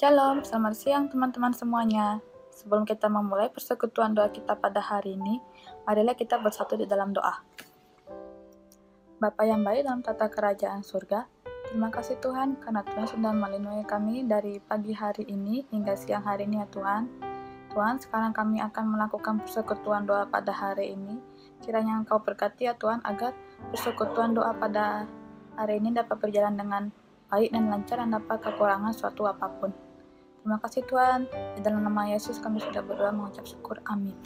Shalom, selamat siang teman-teman semuanya. Sebelum kita memulai persekutuan doa kita pada hari ini, marilah kita bersatu di dalam doa. Bapa yang baik dalam tata kerajaan surga, terima kasih Tuhan karena Tuhan sudah melindungi kami dari pagi hari ini hingga siang hari ini ya Tuhan. Tuhan, sekarang kami akan melakukan persekutuan doa pada hari ini. Kiranya Engkau berkati ya Tuhan agar persekutuan doa pada hari ini dapat berjalan dengan baik dan lancar dan dapat kekurangan suatu apapun. Terima kasih Tuhan, di dalam nama Yesus kami sudah berdoa mengucap syukur, amin.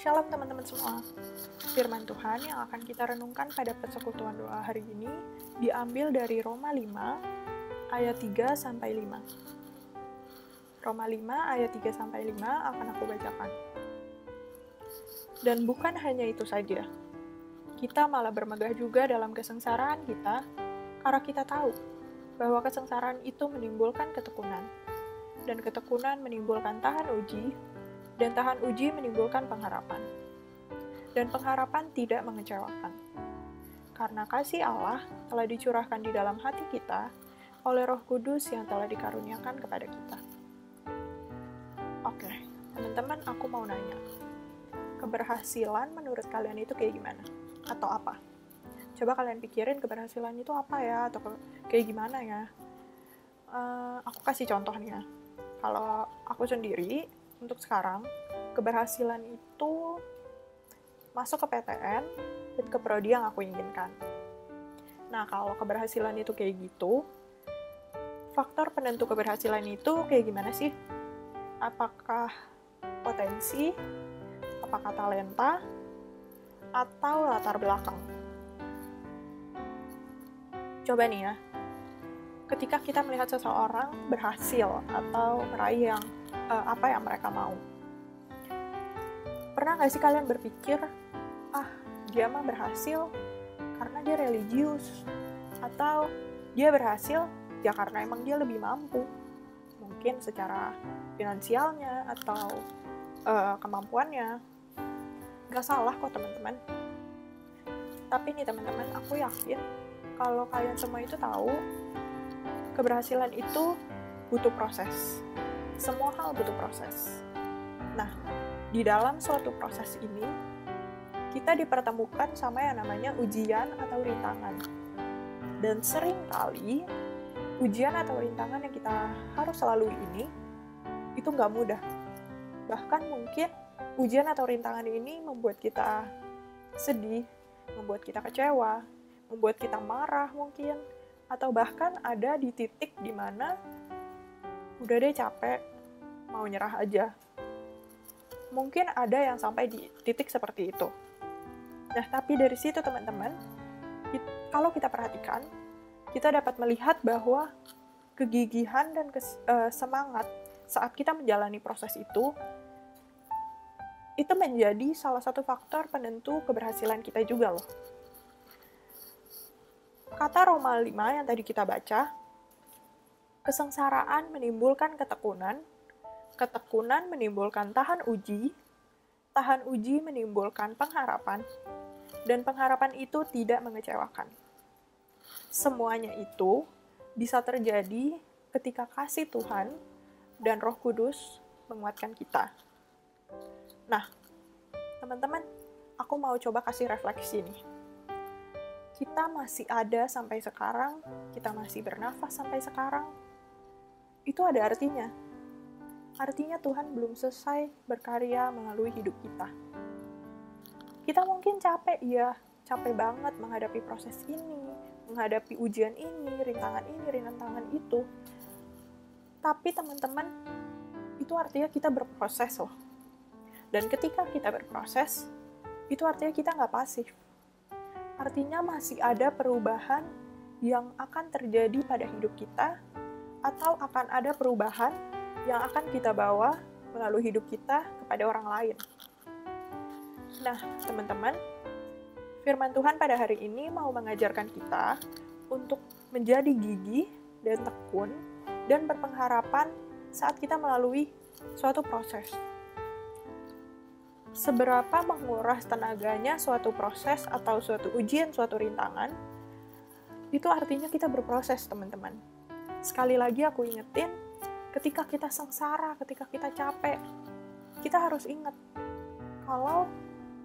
Shalom teman-teman semua. Firman Tuhan yang akan kita renungkan pada persekutuan doa hari ini diambil dari Roma 5 ayat 3 sampai 5. Roma 5 ayat 3 sampai 5 akan aku bacakan. Dan bukan hanya itu saja. Kita malah bermegah juga dalam kesengsaraan kita karena kita tahu bahwa kesengsaraan itu menimbulkan ketekunan dan ketekunan menimbulkan tahan uji dan tahan uji menimbulkan pengharapan. Dan pengharapan tidak mengecewakan. Karena kasih Allah telah dicurahkan di dalam hati kita oleh Roh Kudus yang telah dikaruniakan kepada kita. Oke, teman-teman, aku mau nanya. Keberhasilan menurut kalian itu kayak gimana? Atau apa? Coba kalian pikirin keberhasilan itu apa ya? Atau kayak gimana ya? Aku kasih contoh nih ya. Kalau aku sendiri, untuk sekarang, keberhasilan itu masuk ke PTN dan ke prodi yang aku inginkan. Nah, kalau keberhasilan itu kayak gitu, faktor penentu keberhasilan itu kayak gimana sih? Apakah potensi, apakah talenta, atau latar belakang. Coba nih ya, ketika kita melihat seseorang berhasil atau meraih apa yang mereka mau, pernah nggak sih kalian berpikir, dia mah berhasil karena dia religius, atau dia berhasil ya karena emang dia lebih mampu, mungkin secara finansialnya atau kemampuannya. Gak salah kok teman-teman. Tapi nih teman-teman, aku yakin kalau kalian semua itu tahu, keberhasilan itu butuh proses. Semua hal butuh proses. Nah, di dalam suatu proses ini, kita dipertemukan sama yang namanya ujian atau rintangan. Dan seringkali, ujian atau rintangan yang kita harus lalui ini, itu nggak mudah. Bahkan mungkin ujian atau rintangan ini membuat kita sedih, membuat kita kecewa, membuat kita marah mungkin, atau bahkan ada di titik di mana udah deh capek, mau nyerah aja. Mungkin ada yang sampai di titik seperti itu. Nah, tapi dari situ teman-teman, kalau kita perhatikan, kita dapat melihat bahwa kegigihan dan semangat saat kita menjalani proses itu menjadi salah satu faktor penentu keberhasilan kita juga loh. Kata Roma 5 yang tadi kita baca, kesengsaraan menimbulkan ketekunan, ketekunan menimbulkan tahan uji menimbulkan pengharapan, dan pengharapan itu tidak mengecewakan. Semuanya itu bisa terjadi ketika kasih Tuhan dan Roh Kudus menguatkan kita. Nah, teman-teman, aku mau coba kasih refleksi nih. Kita masih ada sampai sekarang, kita masih bernafas sampai sekarang, itu ada artinya. Artinya Tuhan belum selesai berkarya melalui hidup kita. Kita mungkin capek, ya, capek banget menghadapi proses ini, menghadapi ujian ini, rintangan itu. Tapi teman-teman, itu artinya kita berproses loh. Dan ketika kita berproses, itu artinya kita nggak pasif. Artinya masih ada perubahan yang akan terjadi pada hidup kita, atau akan ada perubahan yang akan kita bawa melalui hidup kita kepada orang lain. Nah, teman-teman, firman Tuhan pada hari ini mau mengajarkan kita untuk menjadi gigih dan tekun dan berpengharapan saat kita melalui suatu proses. Seberapa menguras tenaganya suatu proses atau suatu ujian, suatu rintangan, itu artinya kita berproses, teman-teman. Sekali lagi aku ingetin, ketika kita sengsara, ketika kita capek, kita harus ingat kalau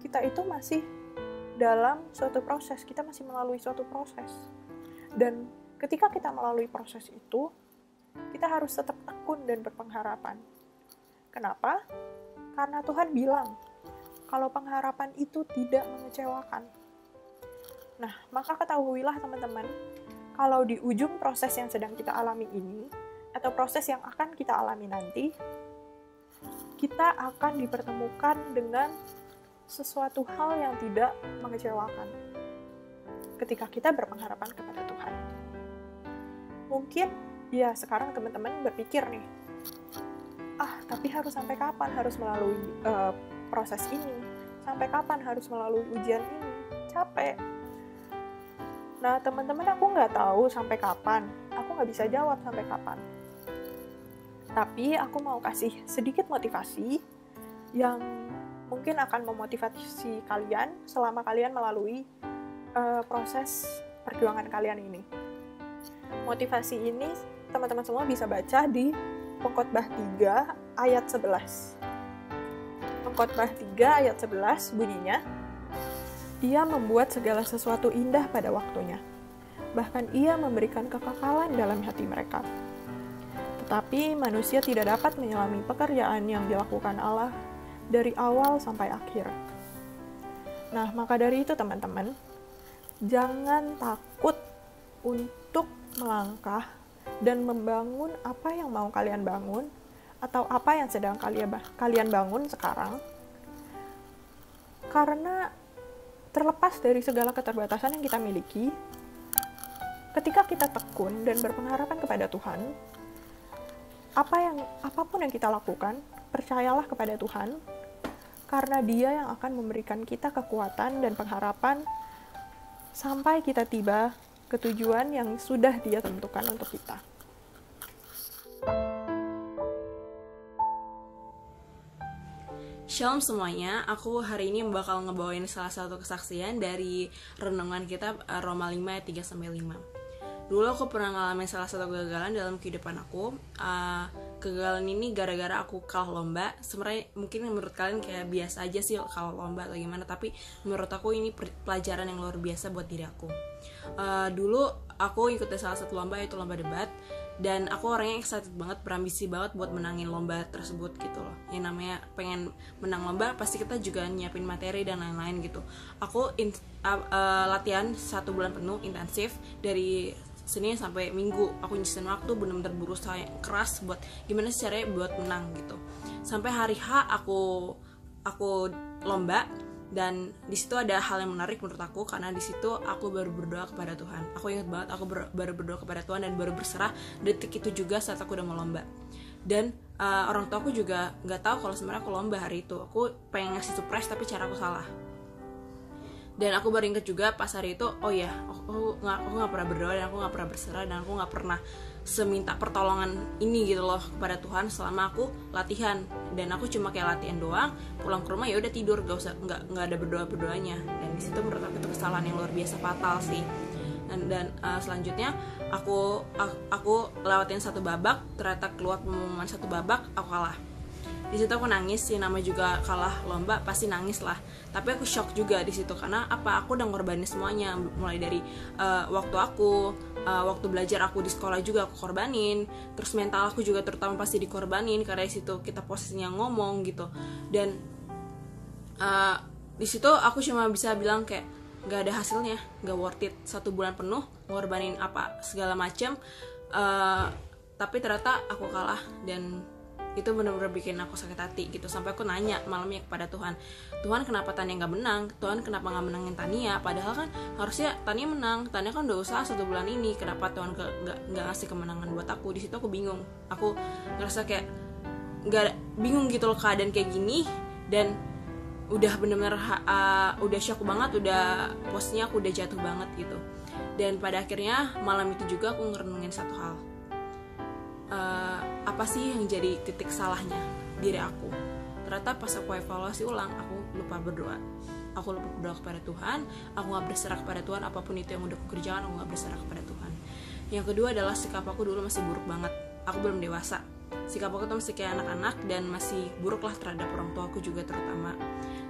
kita itu masih dalam suatu proses, kita masih melalui suatu proses. Dan ketika kita melalui proses itu, kita harus tetap tekun dan berpengharapan. Kenapa? Karena Tuhan bilang, kalau pengharapan itu tidak mengecewakan. Nah, maka ketahuilah teman-teman, kalau di ujung proses yang sedang kita alami ini, atau proses yang akan kita alami nanti, kita akan dipertemukan dengan sesuatu hal yang tidak mengecewakan ketika kita berpengharapan kepada Tuhan. Mungkin, ya sekarang teman-teman berpikir nih, tapi harus sampai kapan harus melalui proses ini? Sampai kapan harus melalui ujian ini? Capek. Nah, teman-teman, aku nggak tahu sampai kapan. Aku nggak bisa jawab sampai kapan. Tapi aku mau kasih sedikit motivasi yang mungkin akan memotivasi kalian selama kalian melalui proses perjuangan kalian ini. Motivasi ini teman-teman semua bisa baca di Pengkhotbah 3 ayat 11. Pengkhotbah 3 ayat 11 bunyinya, Ia membuat segala sesuatu indah pada waktunya. Bahkan Ia memberikan kekekalan dalam hati mereka. Tetapi manusia tidak dapat menyelami pekerjaan yang dilakukan Allah dari awal sampai akhir. Nah, maka dari itu teman-teman, jangan takut untuk melangkah dan membangun apa yang mau kalian bangun, atau apa yang sedang kalian bangun sekarang. Karena terlepas dari segala keterbatasan yang kita miliki, ketika kita tekun dan berpengharapan kepada Tuhan, apapun yang kita lakukan, percayalah kepada Tuhan, karena Dia yang akan memberikan kita kekuatan dan pengharapan sampai kita tiba ke tujuan yang sudah Dia tentukan untuk kita. Shalom semuanya, aku hari ini bakal ngebawain salah satu kesaksian dari renungan kita Roma 5 ayat 3-5. Dulu aku pernah ngalamin salah satu kegagalan dalam kehidupan aku. Kegagalan ini gara-gara aku kalah lomba. Sebenarnya mungkin menurut kalian kayak biasa aja sih kalah lomba atau gimana, tapi menurut aku ini pelajaran yang luar biasa buat diri aku. Dulu aku ikutin salah satu lomba, yaitu lomba debat. Dan aku orangnya excited banget, berambisi banget buat menangin lomba tersebut gitu loh. Yang namanya pengen menang lomba, pasti kita juga nyiapin materi dan lain-lain gitu. Aku latihan 1 bulan penuh intensif dari Senin sampai Minggu. Aku nyisihin waktu, bener-bener berusaha keras buat gimana sih caranya buat menang gitu. Sampai hari H aku lomba. Dan di situ ada hal yang menarik menurut aku, karena di situ aku baru berdoa kepada Tuhan. Aku ingat banget aku baru berdoa kepada Tuhan dan baru berserah detik itu juga saat aku udah mau lomba. Dan orang tua aku juga nggak tahu kalau sebenarnya aku lomba hari itu. Aku pengen ngasih surprise tapi cara aku salah. Dan aku baru ingat juga pas hari itu, oh ya, aku nggak pernah berdoa dan aku nggak pernah berserah dan aku nggak pernah seminta pertolongan ini gitu loh kepada Tuhan selama aku latihan. Dan aku cuma kayak latihan doang, pulang ke rumah ya udah tidur, nggak ada berdoanya. Dan di situ menurut aku itu kesalahan yang luar biasa fatal sih. Dan selanjutnya aku lewatin 1 babak, ternyata keluar pengumuman 1 babak, aku kalah. Di situ aku nangis, yang nama juga kalah lomba pasti nangis lah. Tapi aku shock juga di situ, karena aku udah ngorbanin semuanya, mulai dari waktu aku, waktu belajar aku di sekolah juga aku korbanin, terus mental aku juga terutama pasti dikorbanin, karena di situ kita posisinya ngomong gitu. Dan di situ aku cuma bisa bilang kayak nggak ada hasilnya, nggak worth it. 1 bulan penuh ngorbanin apa segala macam, tapi ternyata aku kalah. Dan itu benar-benar bikin aku sakit hati gitu. Sampai aku nanya malamnya kepada Tuhan, Tuhan kenapa Tania nggak menang? Tuhan kenapa nggak menangin Tania? Padahal kan harusnya Tania menang. Tania kan udah usaha 1 bulan ini. Kenapa Tuhan nggak ngasih kemenangan buat aku? Di situ aku bingung. Aku ngerasa kayak bingung gitu loh keadaan kayak gini. Dan udah benar-benar udah shock banget. Udah posnya aku udah jatuh banget gitu. Dan pada akhirnya malam itu juga aku ngerenungin satu hal. Apa sih yang jadi titik salahnya diri aku? Ternyata pas aku evaluasi ulang, aku lupa berdoa. Aku lupa berdoa kepada Tuhan. Aku gak berserah kepada Tuhan. Apapun itu yang udah aku kerjakan, aku gak berserah kepada Tuhan. Yang kedua adalah sikap aku dulu masih buruk banget. Aku belum dewasa. Sikap aku tuh masih kayak anak-anak dan masih buruk lah terhadap orang tua aku juga terutama.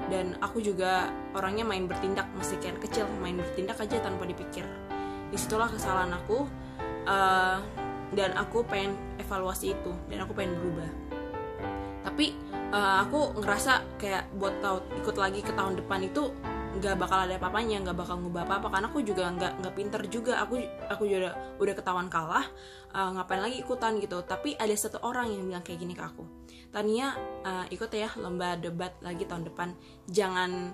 Dan aku juga orangnya main bertindak, masih kayak kecil, main bertindak aja tanpa dipikir. Disitulah kesalahan aku. Dan aku pengen evaluasi itu, dan aku pengen berubah. Tapi aku ngerasa kayak buat ikut lagi ke tahun depan itu nggak bakal ada apa-apanya, nggak bakal ngubah apa-apa, karena aku juga nggak pinter juga. Aku juga udah ketahuan kalah, ngapain lagi ikutan gitu. Tapi ada satu orang yang bilang kayak gini ke aku, Tania, ikut ya lomba debat lagi tahun depan, jangan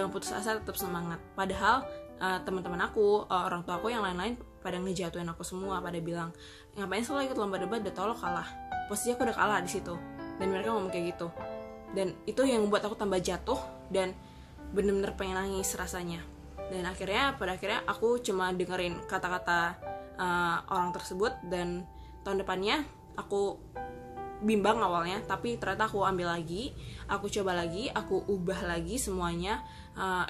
putus asa, tetap semangat. Padahal teman-teman aku, orang tua aku yang lain-lain pada ngejatuhin aku semua, pada bilang ngapain sih lo ikut lomba debat, udah tau lo kalah, posisinya aku udah kalah di situ. Dan mereka ngomong kayak gitu, dan itu yang membuat aku tambah jatuh dan bener-bener pengen nangis rasanya. Dan pada akhirnya aku cuma dengerin kata-kata orang tersebut. Dan tahun depannya aku bimbang awalnya, tapi ternyata aku ambil lagi, aku coba lagi, aku ubah lagi semuanya.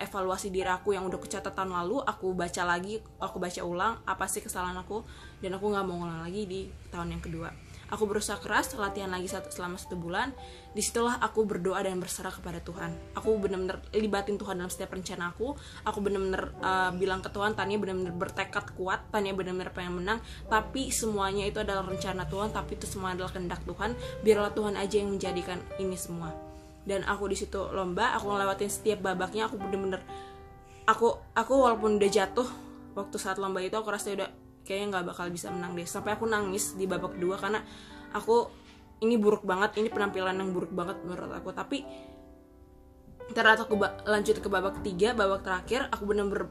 Evaluasi diri aku yang udah kecatat tahun lalu, aku baca lagi, aku baca ulang apa sih kesalahan aku, dan aku nggak mau ngulang lagi di tahun yang kedua. Aku berusaha keras, latihan lagi selama 1 bulan. Disitulah aku berdoa dan berserah kepada Tuhan. Aku benar-benar libatin Tuhan dalam setiap rencana aku. Aku benar-benar bilang ke Tuhan, Tania benar-benar bertekad kuat, Tania benar-benar pengen menang. Tapi semuanya itu adalah rencana Tuhan, tapi itu semua adalah kehendak Tuhan. Biarlah Tuhan aja yang menjadikan ini semua. Dan aku di situ lomba, aku ngelewatin setiap babaknya. Aku benar-benar, aku walaupun udah jatuh waktu saat lomba itu, aku rasa udah kayaknya nggak bakal bisa menang deh. Sampai aku nangis di babak kedua, karena aku ini buruk banget, ini penampilan yang buruk banget menurut aku. Tapi ternyata aku lanjut ke babak ketiga, babak terakhir aku bener-bener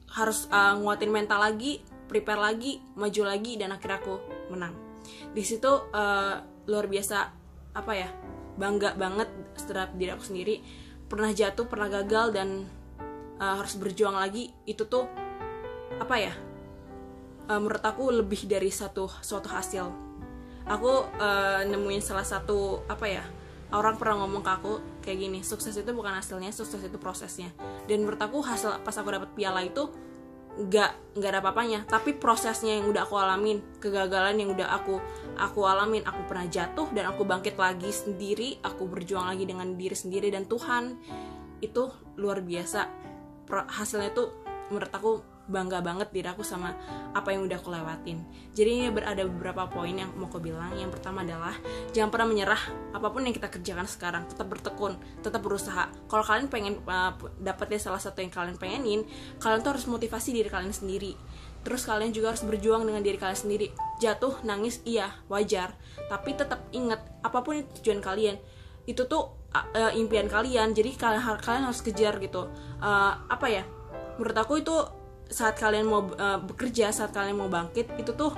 harus nguatin mental lagi, prepare lagi, maju lagi, dan akhirnya aku menang. Di situ luar biasa, apa ya, bangga banget terhadap diri aku sendiri. Pernah jatuh, pernah gagal, dan harus berjuang lagi. Itu tuh apa ya, menurut aku lebih dari suatu hasil. Aku nemuin salah satu, apa ya, orang pernah ngomong ke aku kayak gini, sukses itu bukan hasilnya, sukses itu prosesnya. Dan menurut aku hasil pas aku dapat piala itu nggak ada apa-apanya, tapi prosesnya yang udah aku alamin, kegagalan yang udah aku alamin, aku pernah jatuh dan aku bangkit lagi sendiri, aku berjuang lagi dengan diri sendiri dan Tuhan, itu luar biasa. Hasilnya tuh menurut aku bangga banget diri aku sama apa yang udah aku lewatin. Jadi ini ada beberapa poin yang mau aku bilang. Yang pertama adalah jangan pernah menyerah. Apapun yang kita kerjakan sekarang, tetap bertekun, tetap berusaha. Kalau kalian pengen dapetnya salah satu yang kalian pengenin, kalian tuh harus motivasi diri kalian sendiri. Terus kalian juga harus berjuang dengan diri kalian sendiri. Jatuh, nangis, iya, wajar. Tapi tetap ingat, apapun itu tujuan kalian, itu tuh impian kalian. Jadi kalian harus kejar gitu. Apa ya, menurut aku itu saat kalian mau bekerja, saat kalian mau bangkit, itu tuh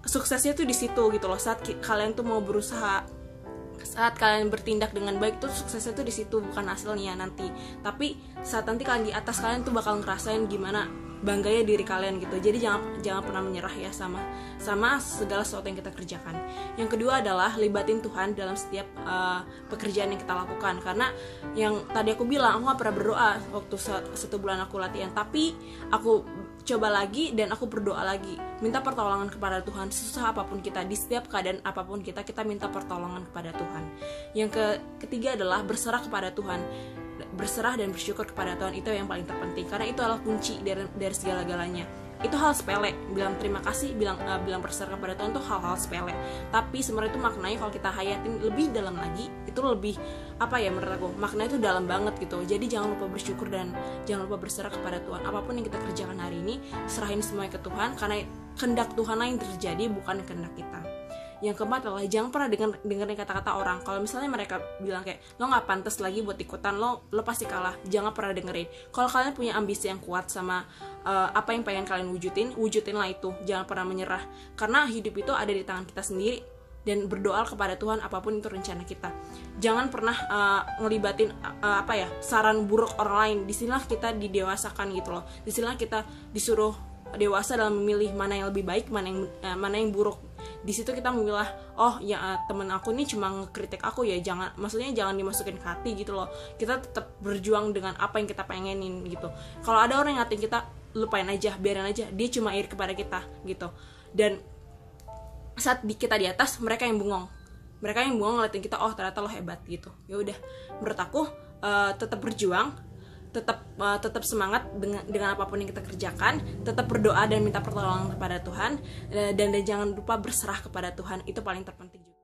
suksesnya tuh di situ gitu loh. Saat kalian tuh mau berusaha, saat kalian bertindak dengan baik, tuh suksesnya tuh di situ, bukan hasilnya nanti. Tapi saat nanti kalian di atas, kalian tuh bakal ngerasain gimana bangganya diri kalian gitu. Jadi jangan pernah menyerah ya sama segala sesuatu yang kita kerjakan. Yang kedua adalah libatin Tuhan dalam setiap pekerjaan yang kita lakukan. Karena yang tadi aku bilang, aku gak pernah berdoa waktu 1 bulan aku latihan, tapi aku coba lagi dan aku berdoa lagi, minta pertolongan kepada Tuhan. Susah apapun kita, di setiap keadaan apapun kita minta pertolongan kepada Tuhan. Yang ketiga adalah berserah kepada Tuhan. Berserah dan bersyukur kepada Tuhan, itu yang paling terpenting, karena itu adalah kunci dari segala-galanya. Itu hal sepele, bilang terima kasih, bilang berserah kepada Tuhan, itu hal-hal sepele, tapi sebenarnya itu maknanya kalau kita hayatin lebih dalam lagi, itu lebih, apa ya, menurut aku maknanya itu dalam banget gitu. Jadi jangan lupa bersyukur dan jangan lupa berserah kepada Tuhan. Apapun yang kita kerjakan hari ini, serahin semuanya ke Tuhan, karena kehendak Tuhan yang terjadi, bukan kehendak kita. Yang keempat adalah jangan pernah dengerin kata-kata orang. Kalau misalnya mereka bilang kayak lo nggak pantas lagi buat ikutan, lo pasti kalah, jangan pernah dengerin. Kalau kalian punya ambisi yang kuat sama apa yang pengen kalian wujudinlah itu. Jangan pernah menyerah, karena hidup itu ada di tangan kita sendiri, dan berdoa kepada Tuhan apapun itu rencana kita. Jangan pernah ngelibatin saran buruk orang lain. Disinilah kita didewasakan gitu loh. Disinilah kita disuruh dewasa dalam memilih mana yang lebih baik, mana yang buruk. Di situ kita memilah, temen aku nih cuma ngekritik aku ya, jangan dimasukin ke hati gitu loh. Kita tetap berjuang dengan apa yang kita pengenin gitu. Kalau ada orang yang ngatain kita, lupain aja, biarin aja, dia cuma iri kepada kita gitu. Dan saat kita di atas, mereka yang bengong ngeliatin kita, ternyata lo hebat gitu. Ya udah, menurut aku tetap berjuang, tetap semangat dengan apapun yang kita kerjakan, tetap berdoa dan minta pertolongan kepada Tuhan, dan jangan lupa berserah kepada Tuhan, itu paling terpenting juga.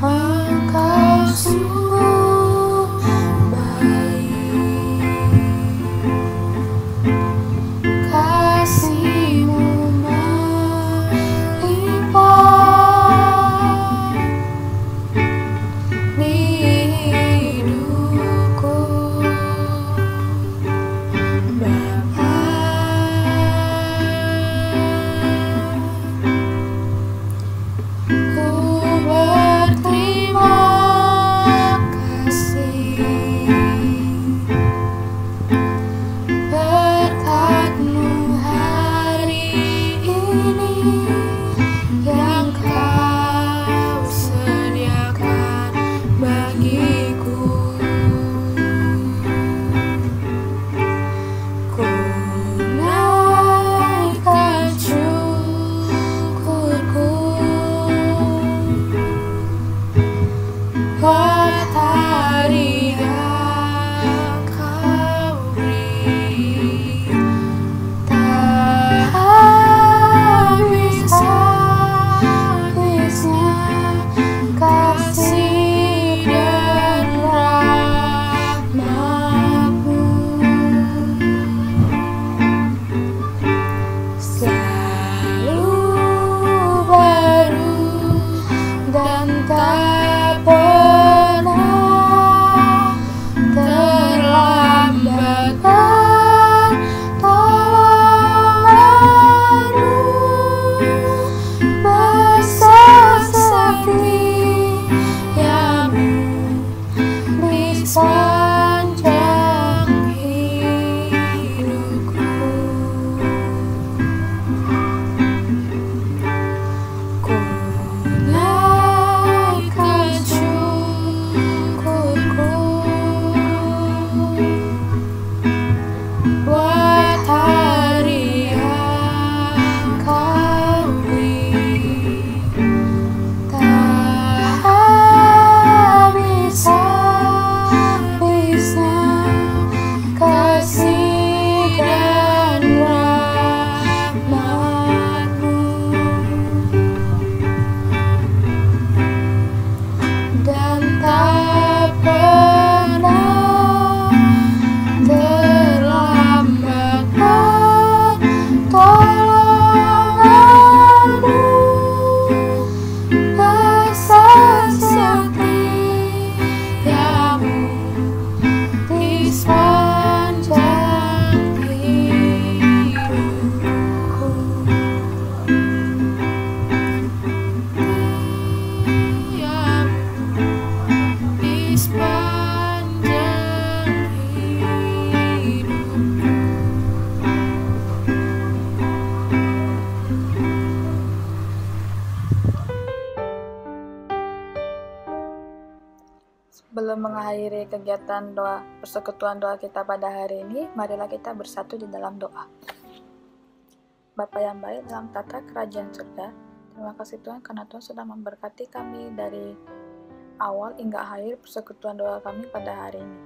Engkau sungguh baik. Sebelum mengakhiri kegiatan doa persekutuan doa kita pada hari ini, marilah kita bersatu di dalam doa. Bapa yang baik dalam tata kerajaan surga, terima kasih Tuhan karena Tuhan sudah memberkati kami dari awal hingga akhir persekutuan doa kami pada hari ini.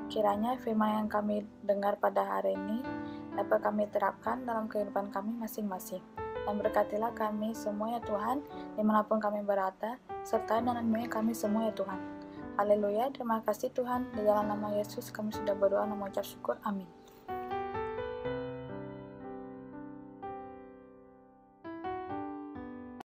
Kiranya firman yang kami dengar pada hari ini dapat kami terapkan dalam kehidupan kami masing-masing. Dan berkatilah kami semua ya Tuhan, dimanapun kami berada, serta dan kami semua ya Tuhan. Haleluya, terima kasih Tuhan. Di dalam nama Yesus kami sudah berdoa dan mengucap syukur. Amin.